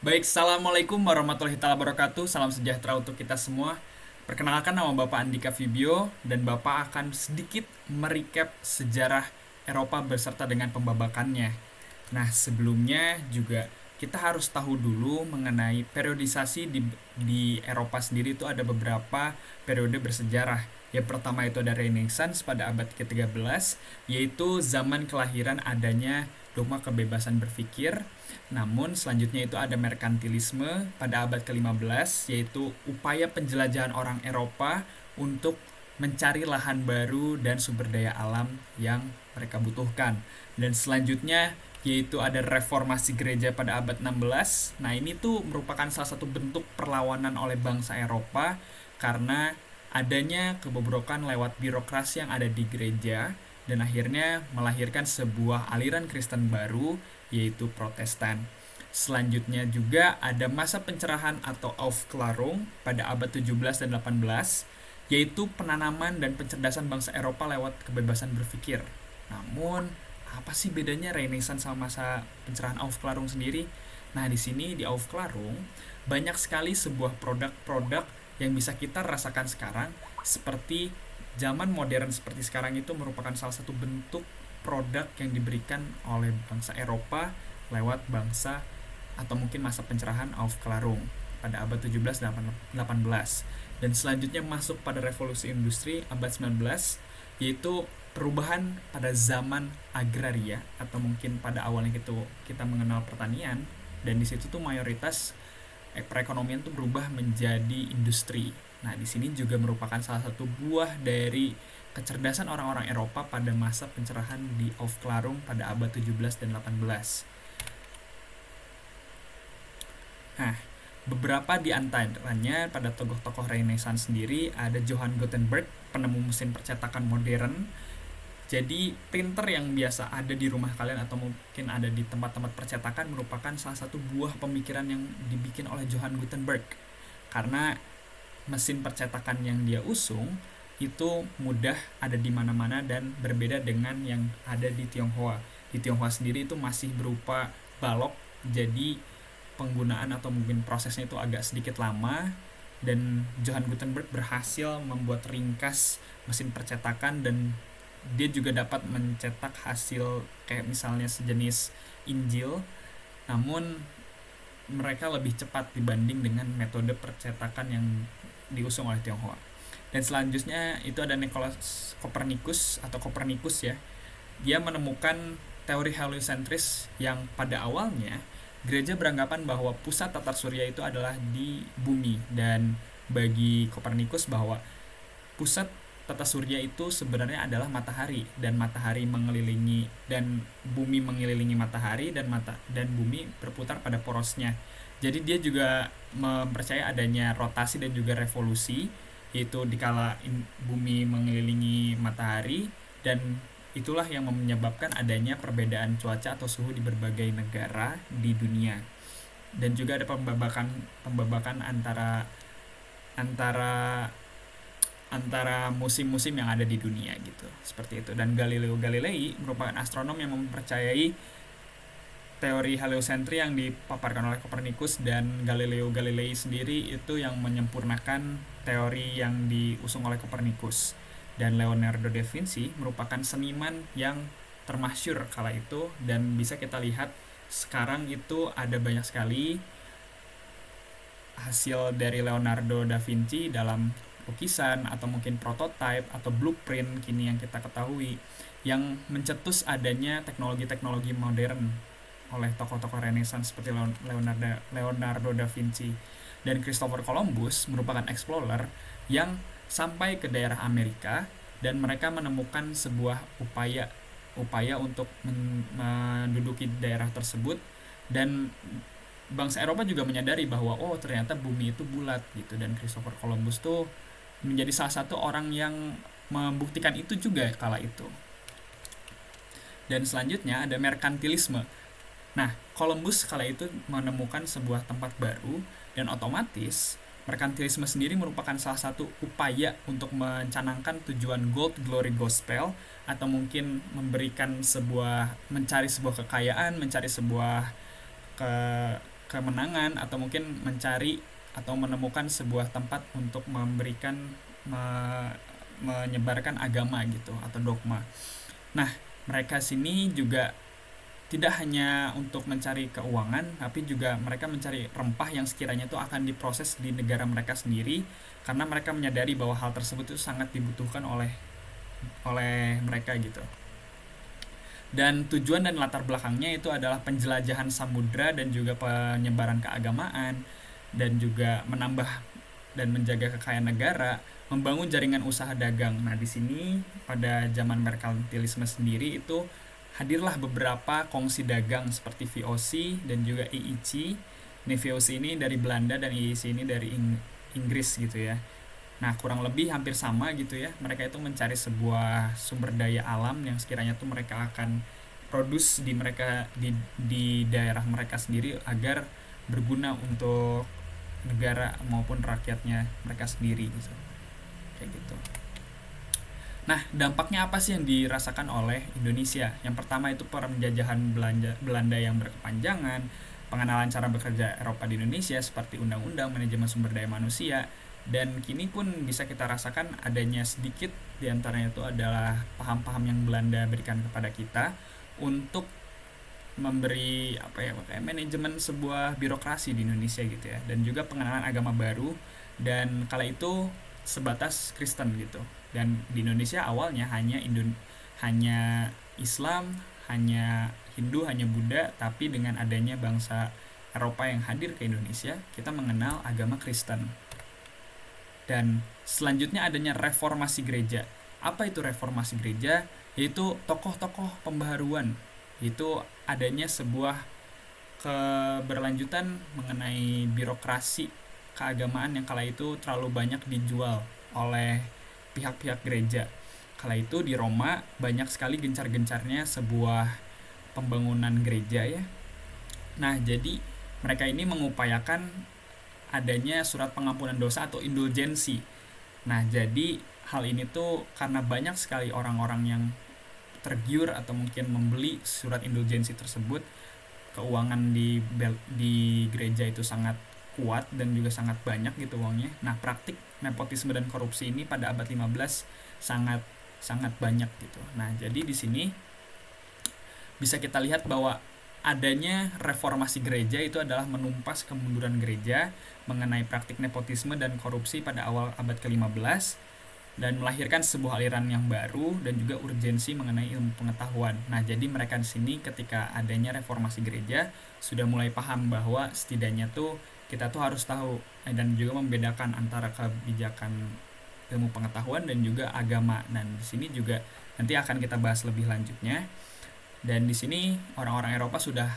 Baik, Assalamualaikum warahmatullahi wabarakatuh. Salam sejahtera untuk kita semua. Perkenalkan, nama Bapak Andika Vibio, dan Bapak akan sedikit merecap sejarah Eropa beserta dengan pembabakannya. Nah, sebelumnya juga kita harus tahu dulu mengenai periodisasi di Eropa sendiri. Itu ada beberapa periode bersejarah. Yang pertama itu ada Renaissance pada abad ke-13, yaitu zaman kelahiran adanya dogma kebebasan berpikir. Namun selanjutnya itu ada merkantilisme pada abad ke-15, yaitu upaya penjelajahan orang Eropa untuk mencari lahan baru dan sumber daya alam yang mereka butuhkan. Dan selanjutnya yaitu ada reformasi gereja pada abad 16. Nah, ini tuh merupakan salah satu bentuk perlawanan oleh bangsa Eropa karena adanya kebobrokan lewat birokrasi yang ada di gereja, dan akhirnya melahirkan sebuah aliran Kristen baru, yaitu Protestan. Selanjutnya juga ada masa pencerahan atau Aufklärung pada abad 17 dan 18, yaitu penanaman dan pencerdasan bangsa Eropa lewat kebebasan berpikir. Namun, apa sih bedanya Renaissance sama masa pencerahan Aufklärung sendiri? Nah, di sini di Aufklärung banyak sekali sebuah produk-produk yang bisa kita rasakan sekarang, seperti zaman modern seperti sekarang itu merupakan salah satu bentuk produk yang diberikan oleh bangsa Eropa lewat bangsa atau mungkin masa pencerahan Aufklärung pada abad 17 dan 18. Dan selanjutnya masuk pada revolusi industri abad 19, yaitu perubahan pada zaman agraria, atau mungkin pada awalnya kita mengenal pertanian, dan di situ tuh mayoritas perekonomian tuh berubah menjadi industri. Nah, di sini juga merupakan salah satu buah dari kecerdasan orang-orang Eropa pada masa pencerahan di Aufklärung pada abad 17 dan 18. Nah, beberapa di antaranya pada tokoh-tokoh Renaissance sendiri ada Johann Gutenberg, penemu mesin percetakan modern. Jadi printer yang biasa ada di rumah kalian atau mungkin ada di tempat-tempat percetakan merupakan salah satu buah pemikiran yang dibikin oleh Johann Gutenberg. Karena mesin percetakan yang dia usung itu mudah ada di mana-mana dan berbeda dengan yang ada di Tionghoa. Di Tionghoa sendiri itu masih berupa balok, jadi penggunaan atau mungkin prosesnya itu agak sedikit lama, dan Johann Gutenberg berhasil membuat ringkas mesin percetakan, dan dia juga dapat mencetak hasil kayak misalnya sejenis Injil, namun mereka lebih cepat dibanding dengan metode percetakan yang diusung oleh Tionghoa. Dan selanjutnya itu ada Nicolaus Copernicus atau Copernicus ya. Dia menemukan teori heliocentris yang pada awalnya gereja beranggapan bahwa pusat tata surya itu adalah di bumi, dan bagi Copernicus bahwa pusat tata surya itu sebenarnya adalah matahari, dan matahari mengelilingi dan bumi mengelilingi matahari, dan bumi berputar pada porosnya. Jadi dia juga mempercayai adanya rotasi dan juga revolusi, yaitu dikala bumi mengelilingi matahari, dan itulah yang menyebabkan adanya perbedaan cuaca atau suhu di berbagai negara di dunia. Dan juga ada pembabakan antara antara antara musim-musim yang ada di dunia gitu, seperti itu. Dan Galileo Galilei merupakan astronom yang mempercayai teori heliocentri yang dipaparkan oleh Copernicus, dan Galileo Galilei sendiri itu yang menyempurnakan teori yang diusung oleh Copernicus. Dan Leonardo da Vinci merupakan seniman yang termasyur kala itu, dan bisa kita lihat sekarang itu ada banyak sekali hasil dari Leonardo da Vinci dalam lukisan atau mungkin prototype atau blueprint kini yang kita ketahui, yang mencetus adanya teknologi-teknologi modern oleh tokoh-tokoh Renaissance seperti Leonardo da Vinci. Dan Christopher Columbus merupakan explorer yang sampai ke daerah Amerika, dan mereka menemukan sebuah upaya untuk menduduki daerah tersebut, dan bangsa Eropa juga menyadari bahwa oh ternyata bumi itu bulat gitu, dan Christopher Columbus tuh menjadi salah satu orang yang membuktikan itu juga kala itu. Dan selanjutnya ada merkantilisme. Nah, Columbus kala itu menemukan sebuah tempat baru, dan otomatis merkantilisme sendiri merupakan salah satu upaya untuk mencanangkan tujuan Gold Glory Gospel, atau mungkin mencari sebuah kekayaan, mencari sebuah ke kemenangan atau mungkin mencari atau menemukan sebuah tempat untuk menyebarkan agama gitu atau dogma. Nah, mereka sini juga tidak hanya untuk mencari keuangan, tapi juga mereka mencari rempah yang sekiranya itu akan diproses di negara mereka sendiri, karena mereka menyadari bahwa hal tersebut itu sangat dibutuhkan oleh mereka gitu. Dan tujuan dan latar belakangnya itu adalah penjelajahan samudra dan juga penyebaran keagamaan, dan juga menambah dan menjaga kekayaan negara, membangun jaringan usaha dagang. Nah, di sini pada zaman merkantilisme sendiri itu hadirlah beberapa kongsi dagang seperti VOC dan juga EEC. Ini VOC ini dari Belanda dan EEC ini dari Inggris gitu ya. Nah, kurang lebih hampir sama gitu ya. Mereka itu mencari sebuah sumber daya alam yang sekiranya tuh mereka akan produce di daerah mereka sendiri agar berguna untuk negara maupun rakyatnya mereka sendiri gitu. Kayak gitu. Nah, dampaknya apa sih yang dirasakan oleh Indonesia? Yang pertama itu penjajahan Belanda yang berkepanjangan, pengenalan cara bekerja Eropa di Indonesia seperti undang-undang, manajemen sumber daya manusia, dan kini pun bisa kita rasakan adanya sedikit diantaranya itu adalah paham-paham yang Belanda berikan kepada kita untuk memberi kayak manajemen sebuah birokrasi di Indonesia gitu ya, dan juga pengenalan agama baru, dan kala itu sebatas Kristen gitu. Dan di Indonesia awalnya hanya Islam, hanya Hindu, hanya Buddha, tapi dengan adanya bangsa Eropa yang hadir ke Indonesia, kita mengenal agama Kristen. Dan selanjutnya adanya reformasi gereja. Apa itu reformasi gereja? Yaitu tokoh-tokoh pembaharuan. Itu adanya sebuah keberlanjutan mengenai birokrasi keagamaan yang kala itu terlalu banyak dijual oleh pihak-pihak gereja. Kala itu di Roma banyak sekali gencar-gencarnya sebuah pembangunan gereja ya. Nah, jadi mereka ini mengupayakan adanya surat pengampunan dosa atau indulgensi. Nah, jadi hal ini tuh karena banyak sekali orang-orang yang tergiur atau mungkin membeli surat indulgensi tersebut, keuangan di gereja itu sangat kuat dan juga sangat banyak gitu uangnya. Nah, praktik nepotisme dan korupsi ini pada abad 15 sangat banyak gitu. Nah, jadi di sini bisa kita lihat bahwa adanya reformasi gereja itu adalah menumpas kemunduran gereja mengenai praktik nepotisme dan korupsi pada awal abad ke-15 dan melahirkan sebuah aliran yang baru dan juga urgensi mengenai ilmu pengetahuan. Nah, jadi mereka di sini ketika adanya reformasi gereja sudah mulai paham bahwa setidaknya tuh kita tuh harus tahu dan juga membedakan antara kebijakan ilmu pengetahuan dan juga agama. Dan di sini juga nanti akan kita bahas lebih lanjutnya. Dan di sini orang-orang Eropa sudah